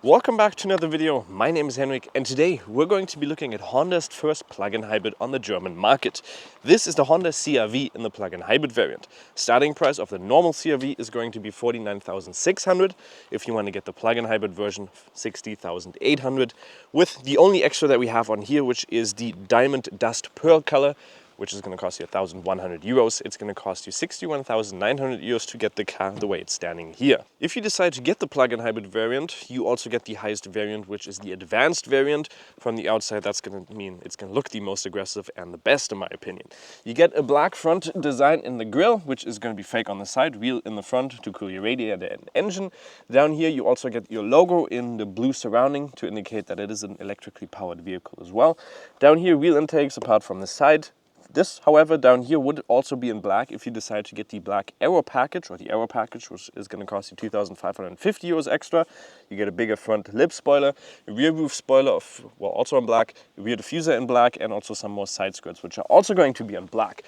Welcome back to another video. My name is Henrik and today we're going to be looking at Honda's first plug-in hybrid on the German market. This is the Honda CR-V in the plug-in hybrid variant. Starting price of the normal CR-V is going to be 49,600. If you want to get the plug-in hybrid version, 60,800. With the only extra that we have on here, which is the Diamond Dust Pearl color, which is going to cost you 1,100 euros. It's going to cost you 61,900 euros to get the car the way it's standing here. If you decide to get the plug-in hybrid variant, you also get the highest variant, which is the advanced variant. From the outside, that's going to mean it's going to look the most aggressive and the best, in my opinion. You get a black front design in the grille, which is going to be fake on the side, wheel in the front to cool your radiator and engine. Down here, you also get your logo in the blue surrounding to indicate that it is an electrically powered vehicle as well. Down here, wheel intakes apart from the side. This, however, down here would also be in black if you decide to get the black Aero package, or the Aero package, which is going to cost you 2,550 euros extra. You get a bigger front lip spoiler, a rear roof spoiler, also in black, a rear diffuser in black, and also some more side skirts, which are also going to be in black.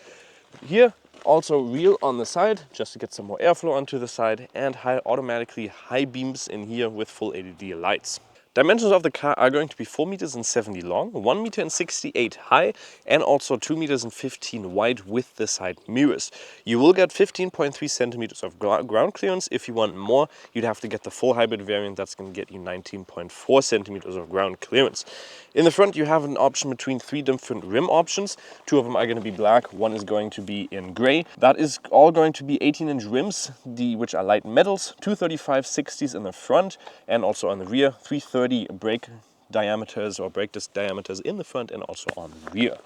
Here, also wheel on the side, just to get some more airflow onto the side, and automatically high beams in here with full LED lights. Dimensions of the car are going to be 4.70 meters long, 1.68 meters high, and also 2.15 meters wide with the side mirrors. You will get 15.3 centimeters of ground clearance. If you want more, you'd have to get the full hybrid variant. That's going to get you 19.4 centimeters of ground clearance. In the front, you have an option between 3 different rim options. 2 of them are going to be black, 1 is going to be in gray. That is all going to be 18-inch rims, which are light metals, 235/60s in the front, and also on the rear, 330 brake diameters or brake disc diameters in the front and also on the rear.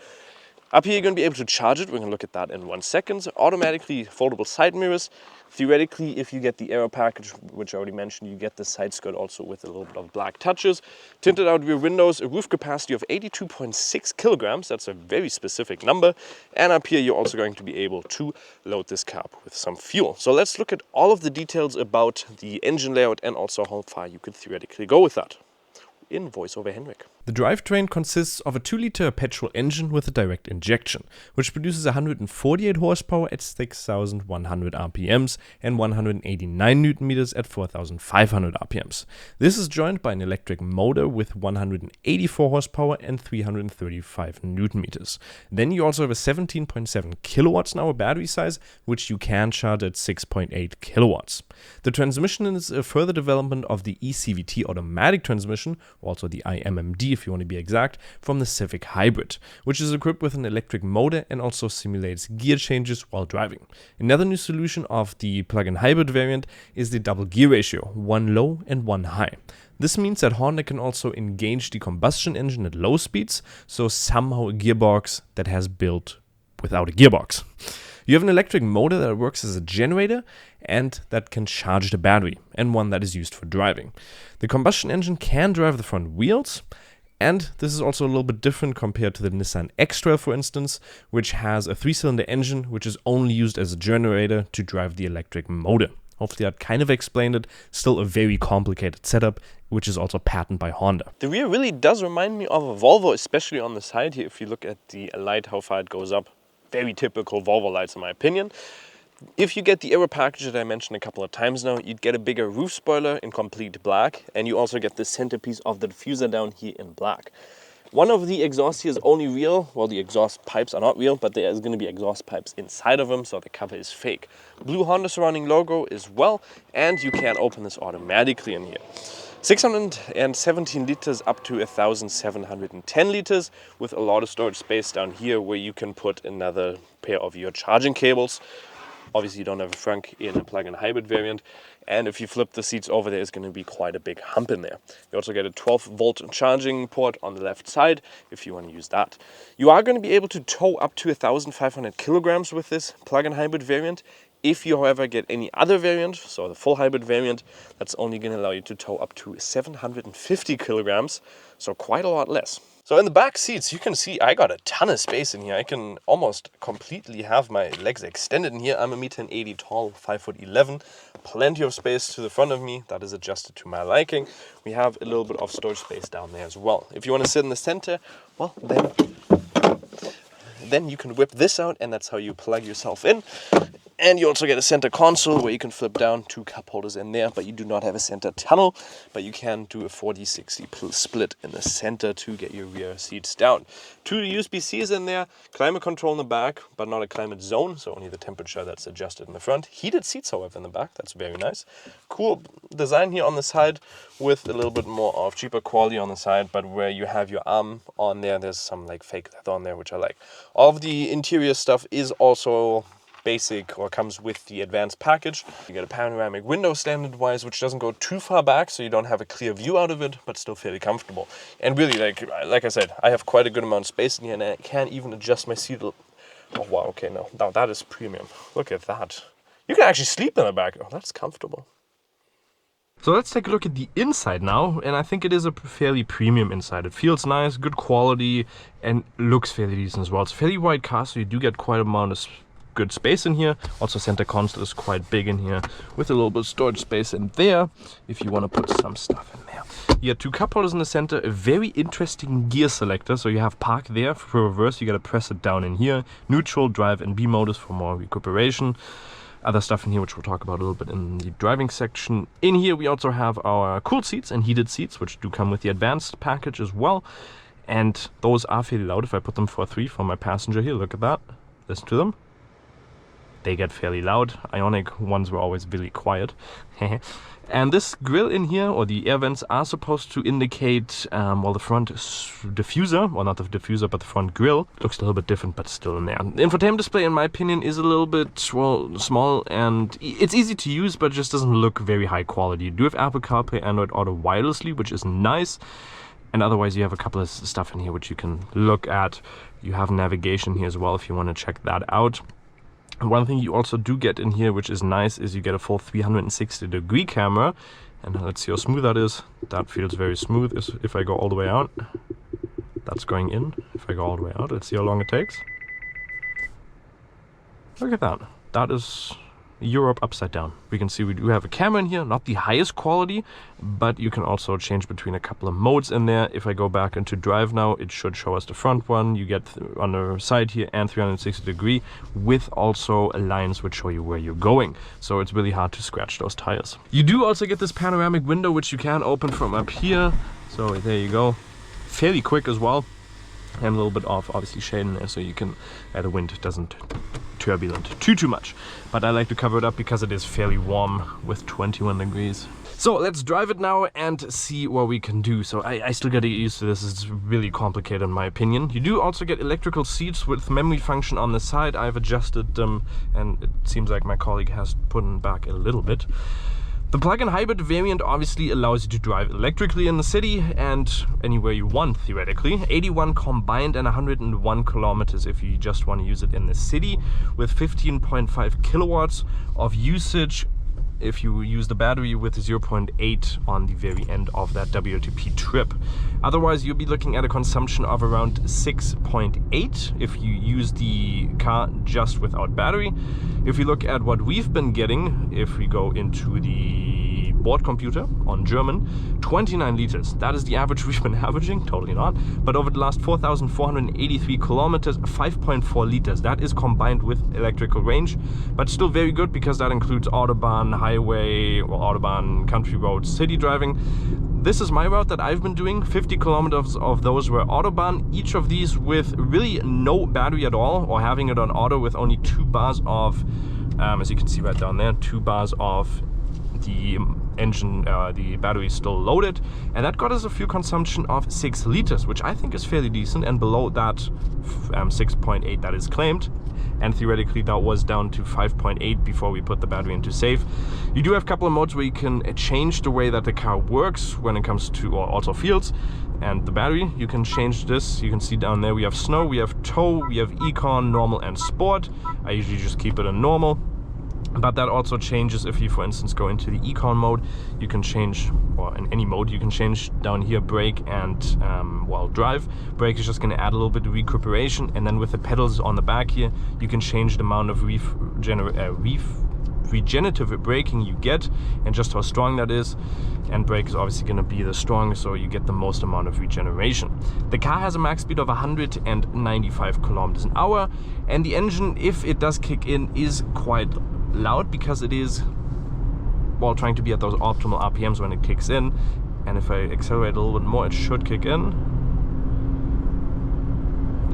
Up here, you're going to be able to charge it. We're going to look at that in 1 second. Automatically foldable side mirrors. Theoretically, if you get the Aero package, which I already mentioned, you get the side skirt also with a little bit of black touches. Tinted out rear windows, a roof capacity of 82.6 kilograms. That's a very specific number. And up here, you're also going to be able to load this car up with some fuel. So let's look at all of the details about the engine layout and also how far you could theoretically go with that. In voiceover Henrik. The drivetrain consists of a 2-liter petrol engine with a direct injection, which produces 148 horsepower at 6,100 RPMs and 189 Newton meters at 4,500 RPMs. This is joined by an electric motor with 184 horsepower and 335 Newton meters. Then you also have a 17.7 kilowatts an hour battery size, which you can charge at 6.8 kilowatts. The transmission is a further development of the eCVT automatic transmission, also the IMMD if you want to be exact, from the Civic Hybrid, which is equipped with an electric motor and also simulates gear changes while driving. Another new solution of the plug-in hybrid variant is the double gear ratio, 1 low and 1 high. This means that Honda can also engage the combustion engine at low speeds, so somehow a gearbox that has built without a gearbox. You have an electric motor that works as a generator and that can charge the battery, and one that is used for driving. The combustion engine can drive the front wheels, and this is also a little bit different compared to the Nissan X-Trail, for instance, which has a 3-cylinder engine which is only used as a generator to drive the electric motor. Hopefully that kind of explained it. Still a very complicated setup, which is also patented by Honda. The rear really does remind me of a Volvo, especially on the side here. If you look at the light, how far it goes up, very typical Volvo lights in my opinion. If you get the Aero package that I mentioned a couple of times now, you'd get a bigger roof spoiler in complete black, and you also get the centerpiece of the diffuser down here in black. One of the exhausts here is only real. Well, the exhaust pipes are not real, but there is going to be exhaust pipes inside of them, so the cover is fake. Blue Honda surrounding logo as well, and you can open this automatically in here. 617 liters up to 1,710 liters with a lot of storage space down here where you can put another pair of your charging cables. Obviously, you don't have a trunk in a plug-in hybrid variant. And if you flip the seats over, there is going to be quite a big hump in there. You also get a 12-volt charging port on the left side if you want to use that. You are going to be able to tow up to 1,500 kilograms with this plug-in hybrid variant. If you, however, get any other variant, so the full hybrid variant, that's only going to allow you to tow up to 750 kilograms, so quite a lot less. So in the back seats, you can see I got a ton of space in here. I can almost completely have my legs extended in here. I'm 1.80 meters tall, 5'11". Plenty of space to the front of me. That is adjusted to my liking. We have a little bit of storage space down there as well. If you want to sit in the center, well, then you can whip this out, and that's how you plug yourself in. And you also get a center console where you can flip down 2 cup holders in there, but you do not have a center tunnel, but you can do a 40-60 split in the center to get your rear seats down. 2 USB-Cs in there, climate control in the back, but not a climate zone, so only the temperature that's adjusted in the front. Heated seats, however, in the back, that's very nice. Cool design here on the side with a little bit more of cheaper quality on the side, but where you have your arm on there, there's some like fake leather on there, which I like. All of the interior stuff is also basic or comes with the advanced package. You get a panoramic window standard wise, which doesn't go too far back, so you don't have a clear view out of it, but still fairly comfortable. And really, like I said, I have quite a good amount of space in here, and I can even adjust my seat. Oh wow, okay, now that is premium. Look at that. You can actually sleep in the back. Oh, that's comfortable. So let's take a look at the inside now, and I think it is a fairly premium inside. It feels nice, good quality, and looks fairly decent as well. It's a fairly wide car, so you do get quite an amount of good space in here. Also, center console is quite big in here with a little bit of storage space in there if you want to put some stuff in there. You have 2 cup holders in the center, a very interesting gear selector. So you have park there. For reverse, you gotta press it down in here. Neutral, drive, and B modus for more recuperation. Other stuff in here, which we'll talk about a little bit in the driving section. In here, we also have our cooled seats and heated seats, which do come with the advanced package as well. And those are fairly loud. If I put them for 3 for my passenger here, look at that. Listen to them. They get fairly loud. Ionic ones were always really quiet. And this grille in here, or the air vents, are supposed to indicate, well, the front diffuser, well, not the diffuser, but the front grille. Looks a little bit different, but still in there. The infotainment display, in my opinion, is a little bit, well, small, and it's easy to use, but just doesn't look very high quality. You do have Apple CarPlay, Android Auto wirelessly, which is nice. And otherwise, you have a couple of stuff in here which you can look at. You have navigation here as well if you want to check that out. One thing you also do get in here, which is nice, is you get a full 360-degree camera. And let's see how smooth that is. That feels very smooth. If I go all the way out, that's going in. If I go all the way out, let's see how long it takes. Look at that. That is Europe upside down. We can see we do have a camera in here, not the highest quality, but you can also change between a couple of modes in there. If I go back into drive now, it should show us the front one. You get on the side here and 360-degree with also lines which show you where you're going. So it's really hard to scratch those tires. You do also get this panoramic window, which you can open from up here. So there you go. Fairly quick as well. And a little bit of obviously shade in there, so you can, the wind doesn't turbulent too much. But I like to cover it up because it is fairly warm with 21 degrees. So let's drive it now and see what we can do. So I still gotta get used to this. It's really complicated in my opinion. You do also get electrical seats with memory function on the side. I've adjusted them and it seems like my colleague has put them back a little bit. The plug-in hybrid variant obviously allows you to drive electrically in the city and anywhere you want, theoretically. 81 combined and 101 kilometers if you just want to use it in the city, with 15.5 kilowatts of usage if you use the battery, with 0.8 on the very end of that WLTP trip. Otherwise, you'll be looking at a consumption of around 6.8 if you use the car just without battery. If you look at what we've been getting, if we go into the board computer on German, 29 liters. That is the average we've been averaging, totally not. But over the last 4,483 kilometers, 5.4 liters. That is combined with electrical range, but still very good because that includes Autobahn, highway, or Autobahn, country roads, city driving. This is my route that I've been doing. 50 kilometers of those were Autobahn, each of these with really no battery at all, or having it on auto with only 2 bars of, as you can see right down there, 2 bars of the engine, the battery is still loaded, and that got us a fuel consumption of 6 liters, which I think is fairly decent, and below that 6.8 that is claimed. And theoretically that was down to 5.8 before we put the battery into safe. You do have a couple of modes where you can change the way that the car works when it comes to, or also feels, and the battery. You can change this. You can see down there we have snow, we have tow, we have econ, normal, and sport. I usually just keep it in normal. But that also changes if you, for instance, go into the econ mode. You can change, or in any mode, you can change down here brake and, well, drive. Brake is just going to add a little bit of recuperation, and then with the pedals on the back here, you can change the amount of regenerative braking you get and just how strong that is. And brake is obviously going to be the strongest, so you get the most amount of regeneration. The car has a max speed of 195 kilometers an hour, and the engine, if it does kick in, is quite loud because it is, well, trying to be at those optimal RPMs when it kicks in. And if I accelerate a little bit more, it should kick in.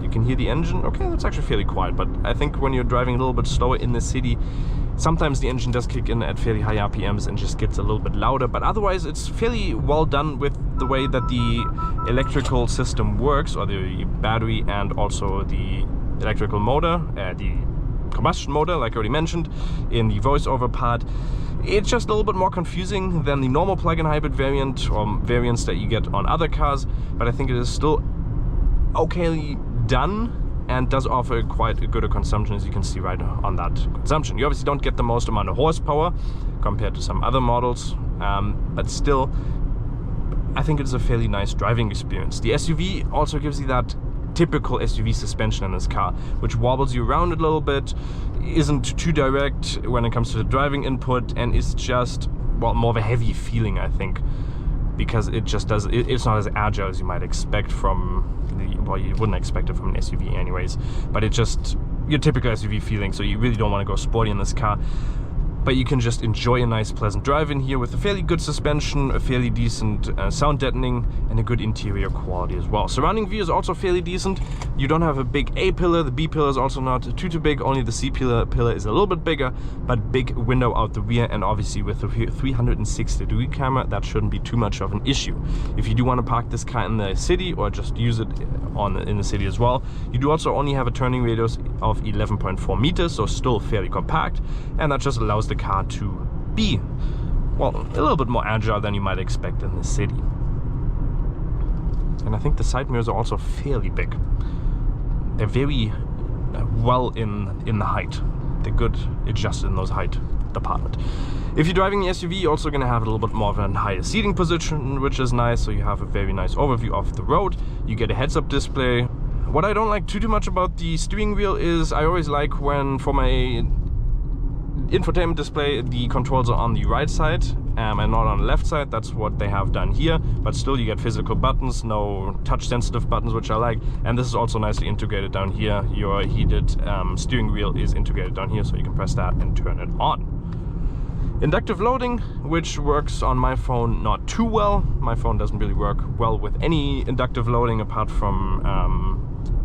You can hear the engine. Okay, that's actually fairly quiet, but I think when you're driving a little bit slower in the city, sometimes the engine does kick in at fairly high RPMs and just gets a little bit louder, but otherwise it's fairly well done with the way that the electrical system works, or the battery and also the electrical motor, the combustion motor, like I already mentioned in the voiceover part. It's just a little bit more confusing than the normal plug-in hybrid variant or variants that you get on other cars, but I think it is still okay done and does offer quite a good consumption, as you can see right on that consumption. You obviously don't get the most amount of horsepower compared to some other models, but still I think it's a fairly nice driving experience. The SUV also gives you that typical SUV suspension in this car, which wobbles you around a little bit, isn't too direct when it comes to the driving input, and is just, well, more of a heavy feeling, I think, because it just does, it's not as agile as you might expect from the, well, you wouldn't expect it from an SUV anyways, but it just, your typical SUV feeling, so you really don't want to go sporty in this car. But you can just enjoy a nice pleasant drive in here with a fairly good suspension, a fairly decent sound deadening, and a good interior quality as well. Surrounding view is also fairly decent. You don't have a big A pillar, the B pillar is also not too big, only the C pillar is a little bit bigger, but big window out the rear, and obviously with the 360-degree camera, that shouldn't be too much of an issue. If you do want to park this car in the city or just use it in the city as well, you do also only have a turning radius of 11.4 meters, so still fairly compact, and that just allows the car to be, well, a little bit more agile than you might expect in the city. And I think the side mirrors are also fairly big. They're very well in the height. They're good adjusted in those height department. If you're driving the SUV, you're also going to have a little bit more of a higher seating position, which is nice, so you have a very nice overview of the road. You get a heads-up display. What I don't like too much about the steering wheel is I always like when, for my infotainment display, the controls are on the right side and not on the left side. That's what they have done here, but still you get physical buttons, no touch sensitive buttons, which I like. And this is also nicely integrated down here. Your heated steering wheel is integrated down here, so you can press that and turn it on. Inductive loading, which works on my phone not too well. My phone doesn't really work well with any inductive loading apart from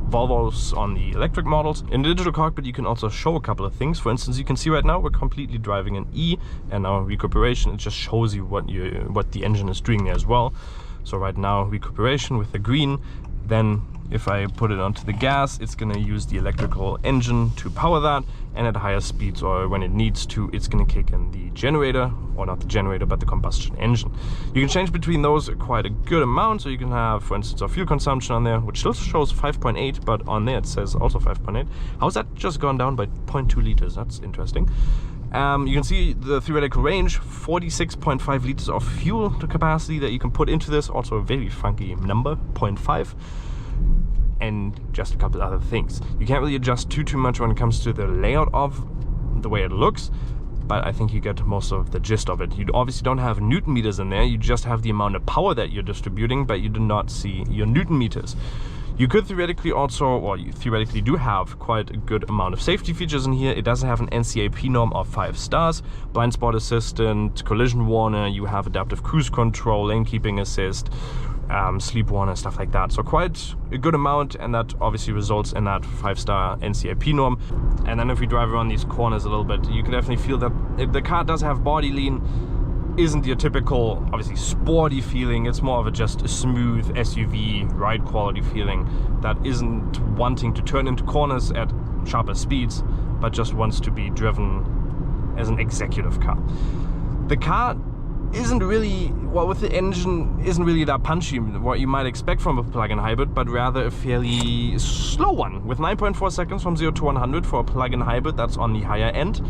Volvos on the electric models. In the digital cockpit you can also show a couple of things. For instance, you can see right now we're completely driving an E, and now recuperation, it just shows you what the engine is doing there as well. So right now recuperation with the green, then if I put it onto the gas, it's going to use the electrical engine to power that, and at higher speeds, or when it needs to, it's going to kick in the generator, or not the generator, but the combustion engine. You can change between those quite a good amount, so you can have, for instance, our fuel consumption on there, which still shows 5.8, but on there it says also 5.8. How's that just gone down by 0.2 liters? That's interesting. You can see the theoretical range, 46.5 liters of fuel capacity that you can put into this, also a very funky number, 0.5. And just a couple other things. You can't really adjust too much when it comes to the layout of the way it looks, but I think you get most of the gist of it. You obviously don't have Newton meters in there, you just have the amount of power that you're distributing, but you do not see your Newton meters. You could theoretically also, or you theoretically do have quite a good amount of safety features in here. It doesn't have an NCAP norm of 5 stars, blind spot assistant, collision warner, you have adaptive cruise control, lane keeping assist, sleep warner, stuff like that. So quite a good amount, and that obviously results in that 5-star NCAP norm. And then if we drive around these corners a little bit, you can definitely feel that the car does have body lean. Isn't your typical, obviously, sporty feeling. It's more of a just a smooth SUV ride quality feeling that isn't wanting to turn into corners at sharper speeds, but just wants to be driven as an executive car. The car isn't really, well, with the engine, isn't really that punchy, what you might expect from a plug-in hybrid, but rather a fairly slow one, with 9.4 seconds from 0 to 100 for a plug-in hybrid. That's on the higher end.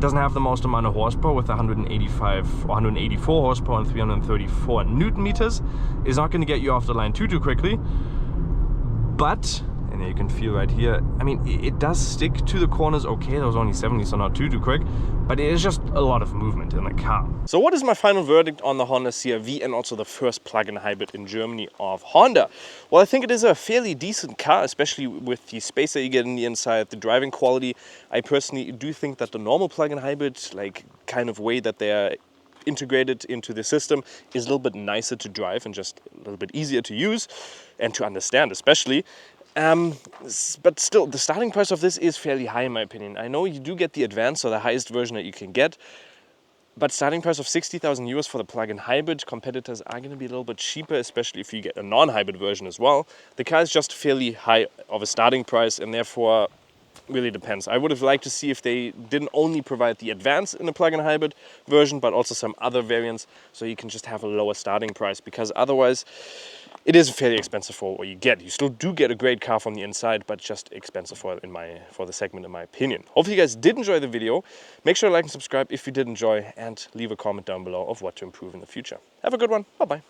Doesn't have the most amount of horsepower with 185 or 184 horsepower and 334 Newton meters. Is not going to get you off the line too quickly, but And you can feel right here, I mean, it does stick to the corners okay. There was only 70, so not too quick, but it is just a lot of movement in the car. So what is my final verdict on the Honda CR-V and also the first plug-in hybrid in Germany of Honda? Well, I think it is a fairly decent car, especially with the space that you get in the inside, the driving quality. I personally do think that the normal plug-in hybrid, like kind of way that they are integrated into the system, is a little bit nicer to drive and just a little bit easier to use and to understand especially. But still, the starting price of this is fairly high in my opinion. I know you do get the advanced or the highest version that you can get, but starting price of 60,000 euros for the plug-in hybrid, competitors are going to be a little bit cheaper, especially if you get a non-hybrid version as well. The car is just fairly high of a starting price and therefore really depends. I would have liked to see if they didn't only provide the advanced in the plug-in hybrid version, but also some other variants, so you can just have a lower starting price, because otherwise it is fairly expensive for what you get. You still do get a great car from the inside, but just expensive for the segment in my opinion. Hopefully you guys did enjoy the video. Make sure to like and subscribe if you did enjoy, and leave a comment down below of what to improve in the future. Have a good one. Bye bye.